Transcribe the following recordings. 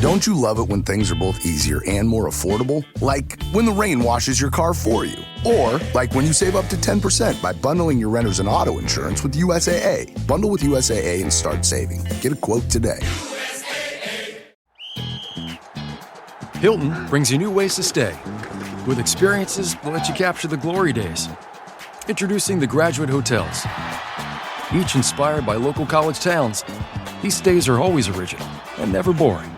Don't you love it when things are both easier and more affordable? Like when the rain washes your car for you. Or like when you save up to 10% by bundling your renters and auto insurance with USAA. Bundle with USAA and start saving. Get a quote today. Hilton brings you new ways to stay, with experiences that let you capture the glory days. Introducing the Graduate Hotels. Each inspired by local college towns, these stays are always original and never boring.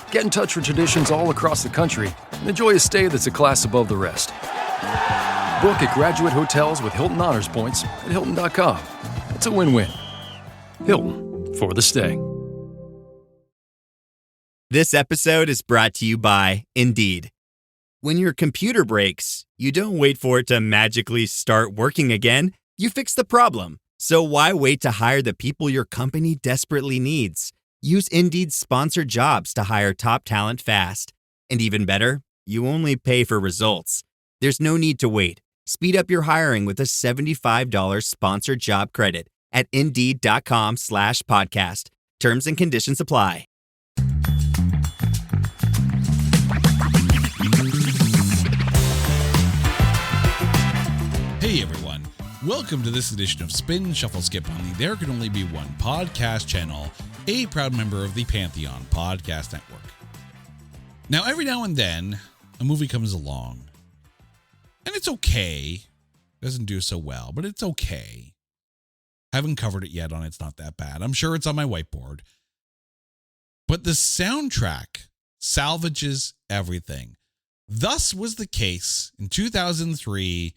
Get in touch with traditions all across the country and enjoy a stay that's a class above the rest. Book at Graduate Hotels with Hilton Honors Points at Hilton.com. It's a win-win. Hilton, for the stay. This episode is brought to you by Indeed. When your computer breaks, you don't wait for it to magically start working again. You fix the problem. So why wait to hire the people your company desperately needs? Use Indeed's sponsored jobs to hire top talent fast. And even better, you only pay for results. There's no need to wait. Speed up your hiring with a $75 sponsored job credit at Indeed.com/podcast. Terms and conditions apply. Hey everyone, welcome to this edition of Spin, Shuffle, Skip on the There Can Only Be One podcast channel, a proud member of the Pantheon Podcast Network. Now, every now and then, a movie comes along, and it's okay. Doesn't do so well, but it's okay. Haven't covered it yet on It's Not That Bad. I'm sure it's on my whiteboard. But the soundtrack salvages everything. Thus was the case in 2003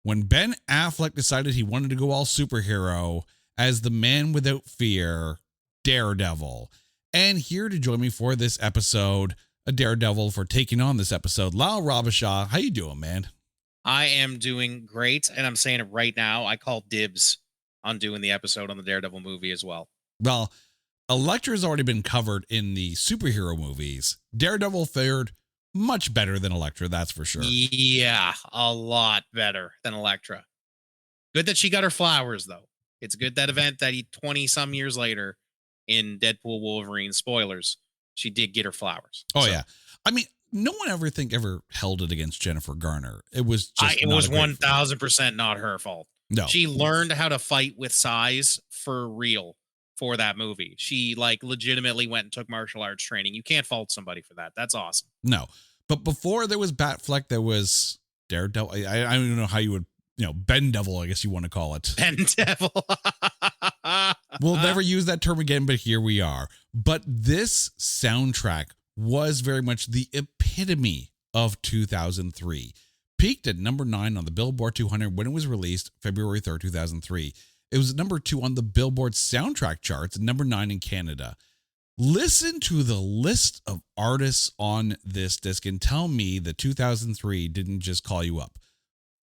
when Ben Affleck decided he wanted to go all superhero as the man without fear, Daredevil. And here to join me for this episode, a Daredevil for taking on this episode, Lyle Robichaud. How you doing, man? I am doing great, and I'm saying it right now. I call dibs on doing the episode on the Daredevil movie as well. Well, Elektra has already been covered in the superhero movies. Daredevil fared much better than Elektra, that's for sure. Yeah, a lot better than Elektra. Good that she got her flowers, though. It's good that event that 20-some years later in Deadpool Wolverine, spoilers, she did get her flowers. Oh, so, yeah. I mean, no one ever held it against Jennifer Garner. It was just it was 1,000% not her fault. No. She learned how to fight with size for real for that movie. She legitimately went and took martial arts training. You can't fault somebody for that. That's awesome. No. But before there was Batfleck, there was Daredevil. I don't even know how you would, Ben Devil, I guess you want to call it. Ben Devil. We'll never use that term again, but here we are. But this soundtrack was very much the epitome of 2003. Peaked at number 9 on the Billboard 200 when it was released February 3rd, 2003. It was number 2 on the Billboard soundtrack charts and number 9 in Canada. Listen to the list of artists on this disc and tell me that 2003 didn't just call you up.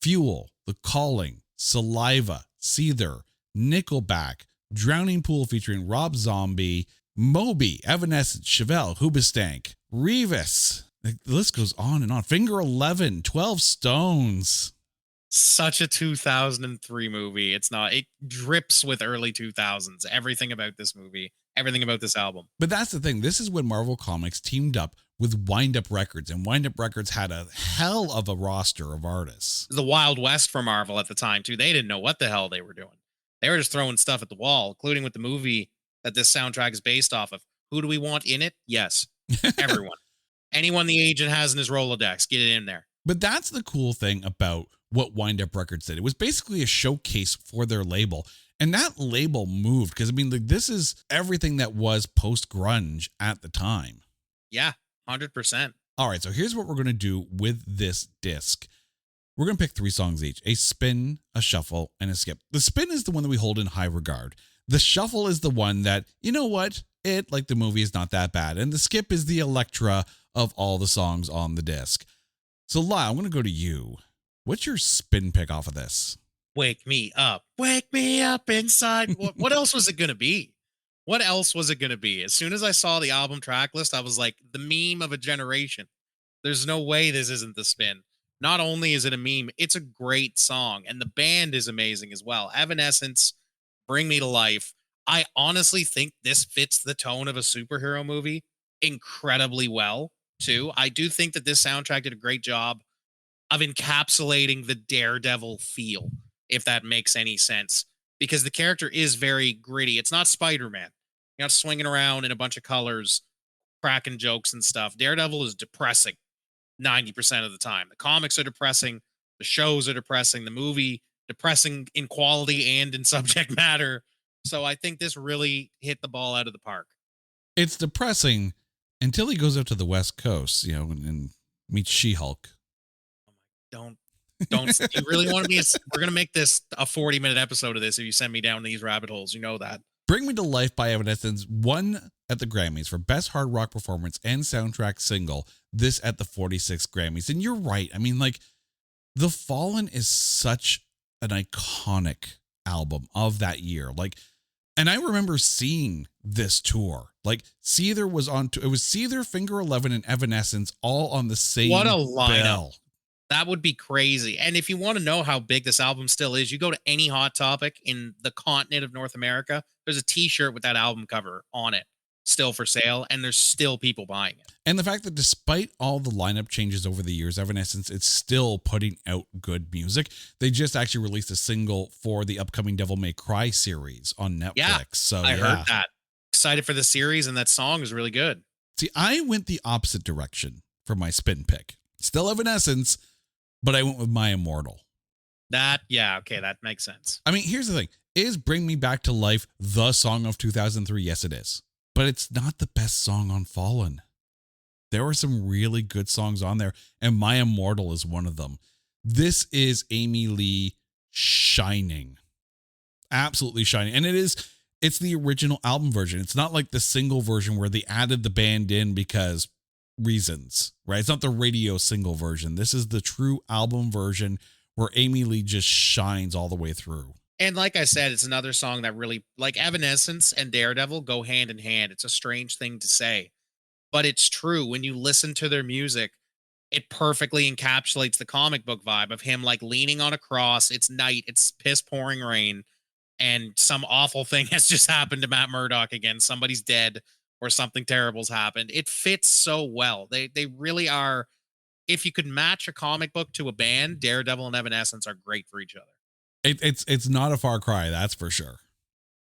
Fuel, The Calling, Saliva, Seether, Nickelback, Drowning Pool featuring Rob Zombie, Moby, Evanescence, Chevelle, Hoobastank, Revis. The list goes on and on. Finger 11, 12 Stones. Such a 2003 movie. It drips with early 2000s. Everything about this movie, everything about this album. But that's the thing. This is when Marvel Comics teamed up with Wind Up Records, and Wind Up Records had a hell of a roster of artists. The Wild West for Marvel at the time, too. They didn't know what the hell they were doing. They were just throwing stuff at the wall, including with the movie that this soundtrack is based off of. Who do we want in it? Yes, everyone. Anyone the agent has in his Rolodex, get it in there. But that's the cool thing about what Wind Up Records did. It was basically a showcase for their label. And that label moved because, this is everything that was post-grunge at the time. Yeah, 100%. All right, so here's what we're going to do with this disc. We're going to pick 3 songs each, a spin, a shuffle, and a skip. The spin is the one that we hold in high regard. The shuffle is the one that, you know what? It, like the movie, is not that bad. And the skip is the Elektra of all the songs on the disc. So, Lyle, I'm going to go to you. What's your spin pick off of this? Wake me up inside. What else was it going to be? What else was it going to be? As soon as I saw the album track list, I was like, the meme of a generation. There's no way this isn't the spin. Not only is it a meme, it's a great song. And the band is amazing as well. Evanescence, Bring Me to Life. I honestly think this fits the tone of a superhero movie incredibly well too. I do think that this soundtrack did a great job of encapsulating the Daredevil feel, if that makes any sense, because the character is very gritty. It's not Spider-Man. You're not swinging around in a bunch of colors, cracking jokes and stuff. Daredevil is depressing 90% of the time. The comics are depressing, the shows are depressing, the movie depressing in quality and in subject matter. So I think this really hit the ball out of the park. It's depressing until he goes out to the West Coast, and meets She-Hulk. Don't you really want to be we're going to make this a 40-minute episode of this if you send me down these rabbit holes. You know that. Bring Me to Life by Evanescence won at the Grammys for Best Hard Rock Performance and Soundtrack Single, this at the 46th Grammys. And you're right. I mean, like, The Fallen is such an iconic album of that year. Like, and I remember seeing this tour. Like, Seether was on, it was Seether, Finger 11, and Evanescence all on the same What a lineup. bill. That would be crazy. And if you want to know how big this album still is, you go to any Hot Topic in the continent of North America. There's a t-shirt with that album cover on it still for sale, and there's still people buying it. And the fact that despite all the lineup changes over the years, Evanescence is still putting out good music. They just actually released a single for the upcoming Devil May Cry series on Netflix. Yeah, so I heard that. Excited for the series, and that song is really good. See, I went the opposite direction for my spin pick. Still Evanescence, but I went with My Immortal. That makes sense. I mean, here's the thing. Is Bring Me Back to Life the song of 2003? Yes, it is. But it's not the best song on Fallen. There were some really good songs on there, and My Immortal is one of them. This is Amy Lee shining. Absolutely shining. And it's the original album version. It's not like the single version where they added the band in because reasons, right? It's not the radio single version. This is the true album version where Amy Lee just shines all the way through. And like I said, it's another song that really, like Evanescence and Daredevil, go hand in hand. It's a strange thing to say, but it's true. When you listen to their music, it perfectly encapsulates the comic book vibe of him like leaning on a cross. It's night, it's piss pouring rain, and some awful thing has just happened to Matt Murdock again. Somebody's dead or something terrible's happened. It fits so well. They really are. If you could match a comic book to a band, Daredevil and Evanescence are great for each other. It's not a far cry, that's for sure.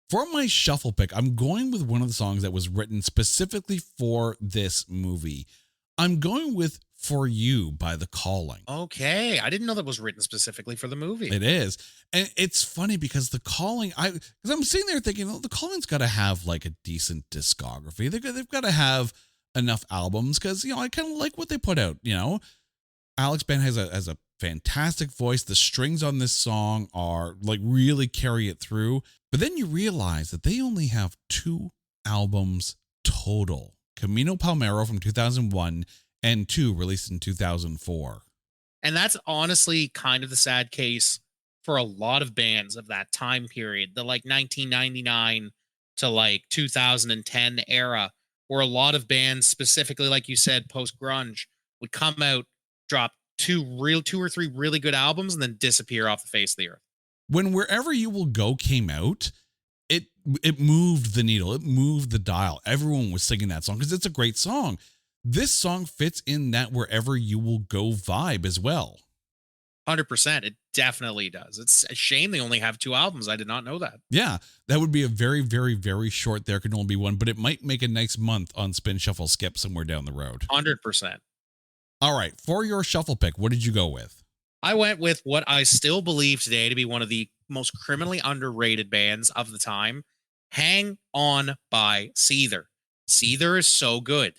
For my shuffle pick, I'm going with one of the songs that was written specifically for this movie. I'm going with For You by The Calling. Okay. I didn't know that was written specifically for the movie. It is. And it's funny because The Calling, because I'm sitting there thinking, The Calling's got to have like a decent discography. They've got to have enough albums because, I kind of like what they put out, Alex Band has a fantastic voice. The strings on this song are like really carry it through. But then you realize that they only have 2 albums total. Camino Palmero from 2001 and 2 released in 2004. And that's honestly kind of the sad case for a lot of bands of that time period, the like 1999 to like 2010 era, where a lot of bands, specifically, like you said, post grunge, would come out, drop 2 or 3 really good albums, and then disappear off the face of the earth. When Wherever You Will Go came out, it moved the needle. It moved the dial. Everyone was singing that song because it's a great song. This song fits in that Wherever You Will Go vibe as well. 100%. It definitely does. It's a shame they only have 2 albums. I did not know that. Yeah, that would be a very, very, very short There Can Only Be One, but it might make a nice month on Spin Shuffle Skip somewhere down the road. 100%. All right, for your shuffle pick, what did you go with? I went with what I still believe today to be one of the most criminally underrated bands of the time, Hang On by Seether. Seether is so good,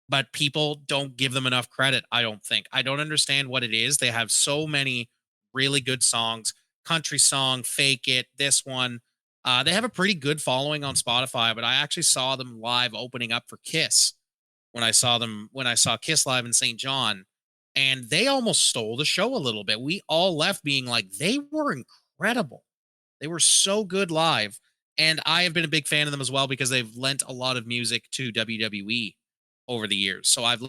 but people don't give them enough credit, I don't think. I don't understand what it is. They have so many really good songs. Country Song, Fake It, this one. They have a pretty good following on Spotify, but I actually saw them live opening up for Kiss when I saw Kiss live in St. John, and they almost stole the show a little bit. We all left being like, they were incredible. They were so good live. And I have been a big fan of them as well because they've lent a lot of music to WWE over the years. So I've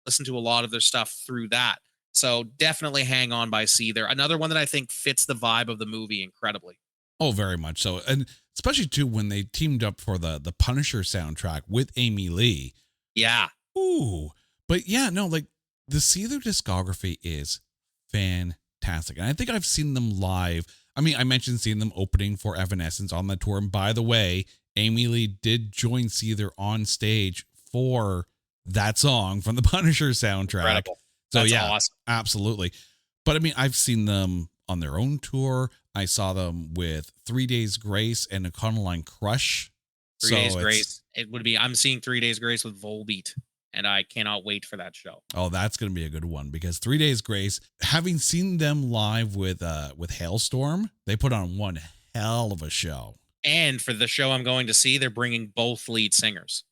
listened to a lot of their stuff through that. So definitely Hang On by Seether. Another one that I think fits the vibe of the movie incredibly. Oh, very much so. And especially too when they teamed up for the Punisher soundtrack with Amy Lee. Yeah. Ooh. But yeah, no, like the Seether discography is fantastic. And I think I've seen them live. I mean, I mentioned seeing them opening for Evanescence on that tour. And by the way, Amy Lee did join Seether on stage for that song from the Punisher soundtrack. Incredible. So That's yeah, awesome. absolutely. But I mean, I've seen them on their own tour. I saw them with 3 Days Grace and Econoline Crush. 3 Days Grace. It would be, I'm seeing 3 Days Grace with Volbeat, and I cannot wait for that show. Oh, that's going to be a good one because 3 Days Grace, having seen them live with Hailstorm, they put on one hell of a show. And for the show I'm going to see, they're bringing both lead singers.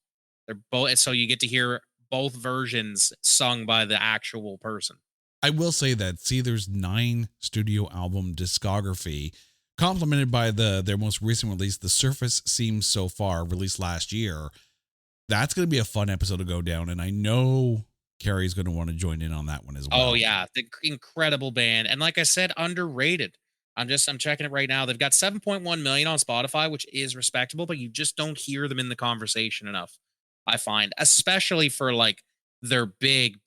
They're both, so you get to hear both versions sung by the actual person. I will say that Seether's 9 studio album discography, complemented by their most recent release, The Surface Seems So Far, released last year. That's going to be a fun episode to go down, and I know Carrie's going to want to join in on that one as well. Oh yeah, the incredible band, and like I said, underrated. I'm checking it right now. They've got 7.1 million on Spotify, which is respectable, but you just don't hear them in the conversation enough. I find, especially for like their big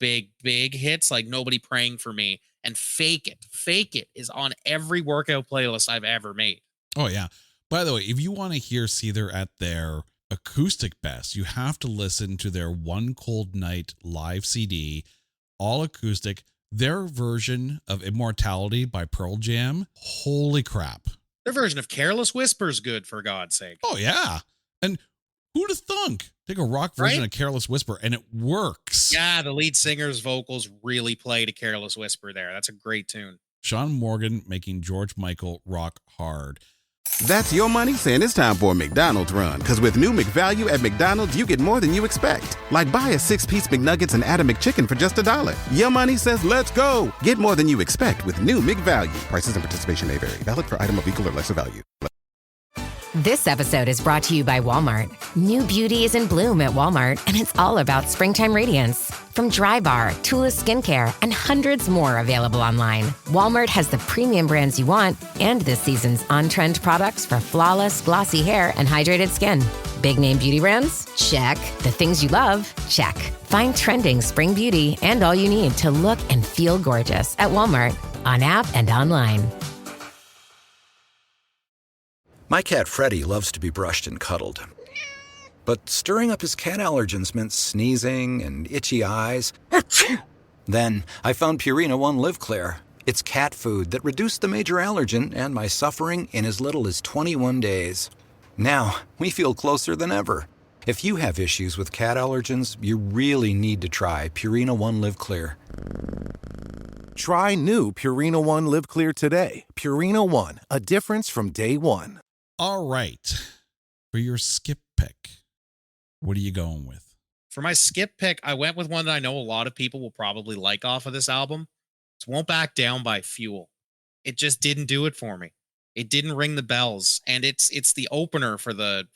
hits, like Nobody Praying for Me and Fake It is on every workout playlist I've ever made. Oh yeah. By the way, if you want to hear Seether at their acoustic best, you have to listen to their One Cold Night live CD, all acoustic. Their version of Immortality by Pearl Jam, holy crap. Their version of Careless Whisper's good, for God's sake. Oh yeah. And who'd have thunk? Take a rock version of Careless Whisper and it works. Yeah, the lead singer's vocals really play to Careless Whisper there. That's a great tune. Sean Morgan making George Michael rock hard. That's your money saying it's time for a McDonald's run. Because with new McValue at McDonald's, you get more than you expect. Like buy a 6-piece McNuggets and add a McChicken for just $1. Your money says let's go. Get more than you expect with new McValue. Prices and participation may vary. Valid for item of equal or lesser value. This episode is brought to you by Walmart. New beauty is in bloom at Walmart, and it's all about springtime radiance. From Drybar, Tula Skincare, and hundreds more available online, Walmart has the premium brands you want and this season's on-trend products for flawless, glossy hair and hydrated skin. Big name beauty brands? Check. The things you love? Check. Find trending spring beauty and all you need to look and feel gorgeous at Walmart, on app and online. My cat Freddie loves to be brushed and cuddled. But stirring up his cat allergens meant sneezing and itchy eyes. Then I found Purina One Live Clear. It's cat food that reduced the major allergen and my suffering in as little as 21 days. Now, we feel closer than ever. If you have issues with cat allergens, you really need to try Purina One Live Clear. Try new Purina One Live Clear today. Purina One, a difference from day one. All right. For your skip pick, what are you going with? For my skip pick, I went with one that I know a lot of people will probably like off of this album. It's Won't Back Down by Fuel. It just didn't do it for me. It didn't ring the bells, and it's the opener for the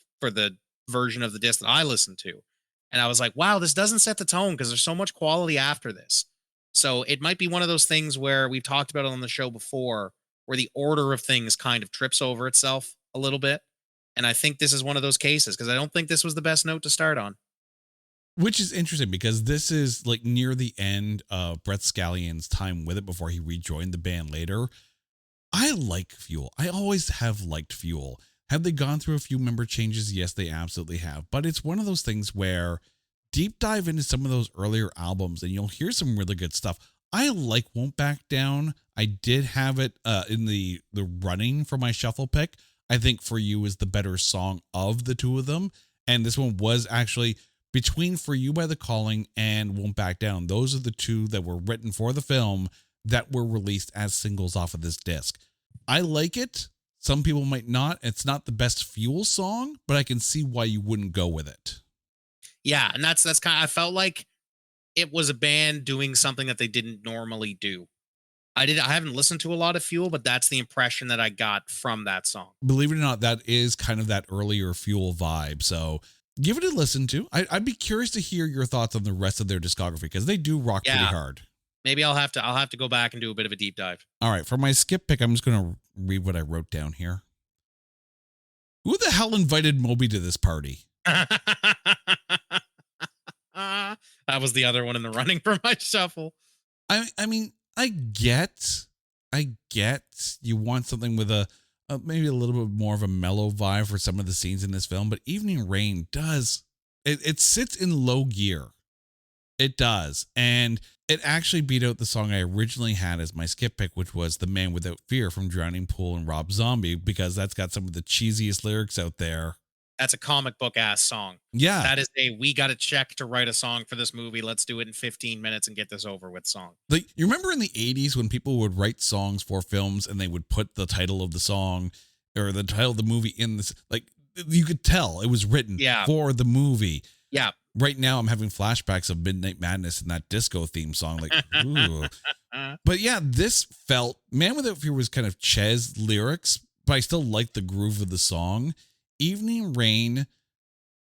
version of the disc that I listened to. And I was like, wow, this doesn't set the tone because there's so much quality after this. So it might be one of those things where we've talked about it on the show before, where the order of things kind of trips over itself a little bit. And I think this is one of those cases because I don't think this was the best note to start on. Which is interesting because this is like near the end of Brett Scallion's time with it before he rejoined the band later. I like Fuel. I always have liked Fuel. Have they gone through a few member changes? Yes, they absolutely have. But it's one of those things where deep dive into some of those earlier albums and you'll hear some really good stuff. I like Won't Back Down. I did have it in the running for my shuffle pick. I think For You is the better song of the two of them. And this one was actually between For You by The Calling and Won't Back Down. Those are the two that were written for the film that were released as singles off of this disc. I like it. Some people might not. It's not the best Fuel song, but I can see why you wouldn't go with it. Yeah, and that's kind of, I felt like it was a band doing something that they didn't normally do. I haven't listened to a lot of Fuel, but that's the impression that I got from that song. Believe it or not, that is kind of that earlier Fuel vibe. So give it a listen to. I'd be curious to hear your thoughts on the rest of their discography because they do rock pretty hard. Maybe I'll have to go back and do a bit of a deep dive. All right, for my skip pick, I'm just going to read what I wrote down here. Who the hell invited Moby to this party? That was the other one in the running for my shuffle. I mean, I get you want something with a maybe a little bit more of a mellow vibe for some of the scenes in this film, but Evening Rain does it sits in low gear. It does. And it actually beat out the song I originally had as my skip pick, which was The Man Without Fear from Drowning Pool and Rob Zombie, because that's got some of the cheesiest lyrics out there. That's a comic book ass song. Yeah. That is we got a check to write a song for this movie. Let's do it in 15 minutes and get this over with song. Like, you remember in the 80s when people would write songs for films and they would put the title of the song or the title of the movie in this, like, you could tell it was written for the movie. Yeah. Right now I'm having flashbacks of Midnight Madness and that disco theme song. Like, ooh. But yeah, this felt, Man Without Fear was kind of Ches lyrics, but I still like the groove of the song. Evening Rain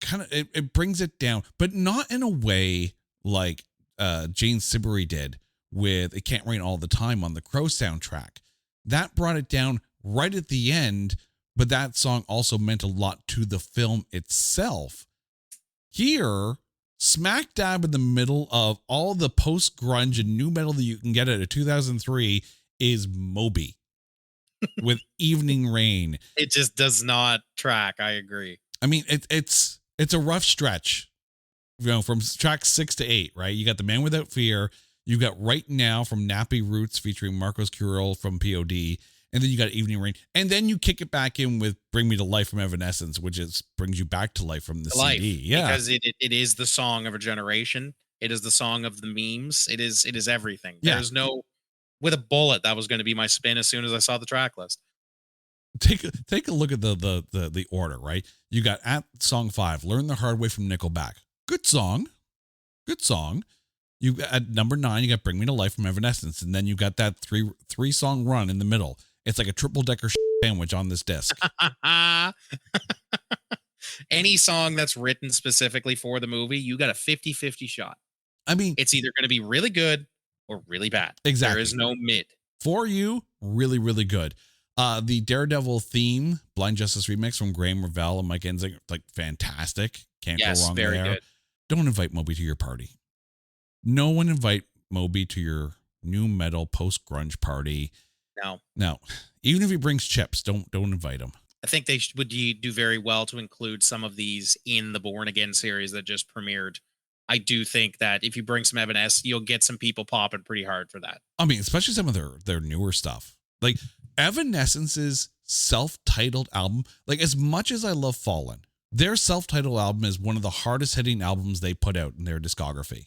kind of, it brings it down, but not in a way like Jane Siberry did with It Can't Rain All the Time on the Crow soundtrack. That brought it down right at the end, but that song also meant a lot to the film itself. Here, smack dab in the middle of all the post-grunge and new metal that you can get out of 2003 is Moby with Evening Rain. It just does not track. I agree. I mean, it's a rough stretch, you know, from track 6 to 8, right? You got The Man Without Fear. You got Right Now from Nappy Roots featuring Marcos Curel from POD. And then you got Evening Rain. And then you kick it back in with Bring Me to Life from Evanescence, which brings you back to life from the CD. Yeah. Because it is the song of a generation. It is the song of the memes. It is everything. Yeah. There's no, with a bullet, that was going to be my spin as soon as I saw the track list. Take a look at the order, right? You got at song 5, Learn the Hard Way from Nickelback. Good song. You got at number 9, you got Bring Me to Life from Evanescence. And then you got that three song run in the middle. It's like a triple decker sandwich on this disc. Any song that's written specifically for the movie, you got a 50-50 shot. I mean, it's either going to be really good or really bad. Exactly. There is no mid. For you, really, really good. The Daredevil theme, Blind Justice remix from Graham Revell and Mike Enzinger, like fantastic. Can't go wrong very there. Good. Don't invite Moby to your party. No one invite Moby to your new metal post-grunge party. No. Even if he brings chips, don't invite him. I think they would do very well to include some of these in the Born Again series that just premiered. I do think that if you bring some Evanescence, you'll get some people popping pretty hard for that. I mean, especially some of their newer stuff. Like Evanescence's self-titled album, like as much as I love Fallen, their self-titled album is one of the hardest hitting albums they put out in their discography.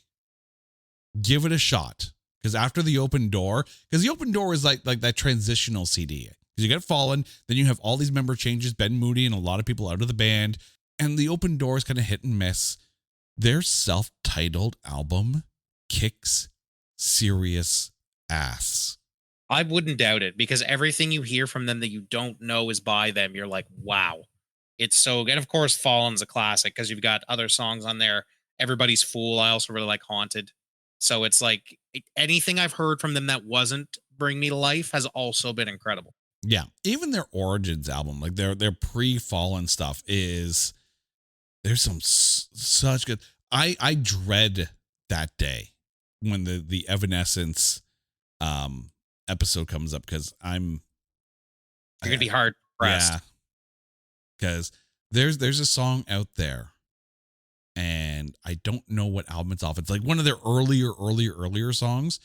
Give it a shot. Because after the Open Door, because the Open Door is like that transitional CD. Because you got Fallen, then you have all these member changes, Ben Moody and a lot of people out of the band. And the Open Door is kind of hit and miss. Their self-titled album kicks serious ass. I wouldn't doubt it, because everything you hear from them that you don't know is by them, you're like, wow, it's so good. And of course, Fallen's a classic because you've got other songs on there. Everybody's Fool. I also really like Haunted. So it's like anything I've heard from them that wasn't Bring Me to Life has also been incredible. Yeah. Even their Origins album, like their pre-Fallen stuff there's some such good. I dread that day when the Evanescence episode comes up, because you're gonna be hard pressed. Yeah. Because there's a song out there, and I don't know what album it's off. It's like one of their earlier songs,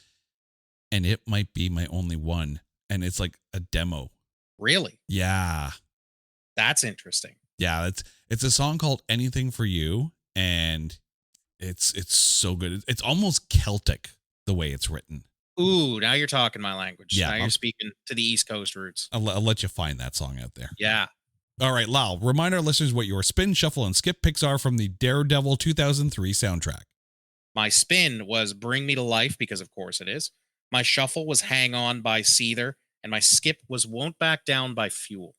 and it might be my only one. And it's like a demo. Really? Yeah. That's interesting. Yeah, it's a song called Anything for You, and it's so good. It's almost Celtic the way it's written. Ooh, now you're talking my language. Yeah, now you're speaking to the East Coast roots. I'll let you find that song out there. Yeah. All right, Lyle, remind our listeners what your spin, shuffle, and skip picks are from the Daredevil 2003 soundtrack. My spin was Bring Me to Life, because of course it is. My shuffle was Hang On by Seether, and my skip was Won't Back Down by Fuel.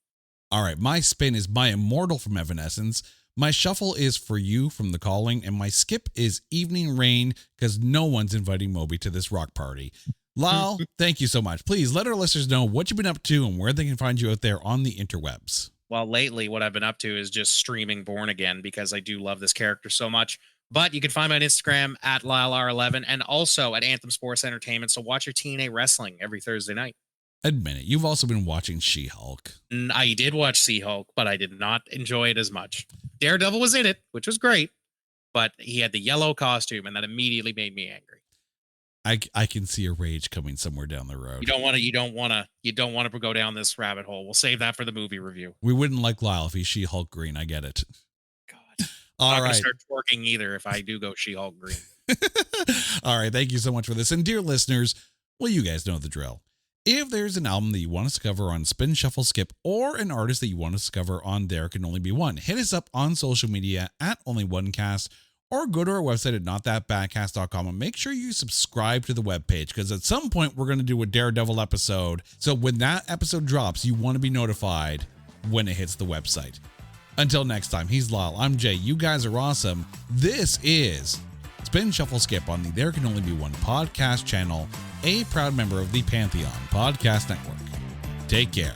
All right, my spin is My Immortal from Evanescence. My shuffle is For You from The Calling, and my skip is Evening Rain, because no one's inviting Moby to this rock party. Lyle, thank you so much. Please let our listeners know what you've been up to and where they can find you out there on the interwebs. Well, lately, what I've been up to is just streaming Born Again, because I do love this character so much. But you can find me on Instagram at LyleR11 and also at Anthem Sports Entertainment. So watch your TNA Wrestling every Thursday night. Admit it, you've also been watching She-Hulk. I did watch She-Hulk, but I did not enjoy it as much. Daredevil was in it, which was great, but he had the yellow costume, and that immediately made me angry. I can see a rage coming somewhere down the road. You don't want to go down this rabbit hole. We'll save that for the movie review. We wouldn't like Lyle if he's She-Hulk green. I get it. God. All I'm not right. gonna start twerking either if I do go She-Hulk green. All right. Thank you so much for this. And dear listeners, well, you guys know the drill. If there's an album that you want us to cover on Spin, Shuffle, Skip, or an artist that you want us to cover on There Can Only Be One, hit us up on social media at OnlyOneCast, or go to our website at notthatbadcast.com and make sure you subscribe to the webpage, because at some point we're going to do a Daredevil episode. So when that episode drops, you want to be notified when it hits the website. Until next time, he's Lyle. I'm Jay. You guys are awesome. This is Spin, Shuffle, Skip on the There Can Only Be One podcast channel, a proud member of the Pantheon Podcast Network. Take care.